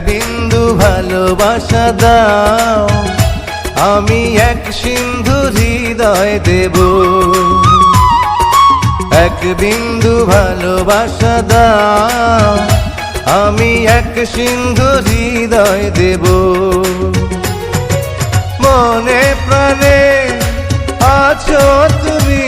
বিন্দু ভালোবাসা দাও, আমি এক সিন্ধু হৃদয় দেব। এক বিন্দু ভালোবাসা দাও, আমি এক সিন্ধু হৃদয় দেব। মনে প্রাণে আছো তুমি,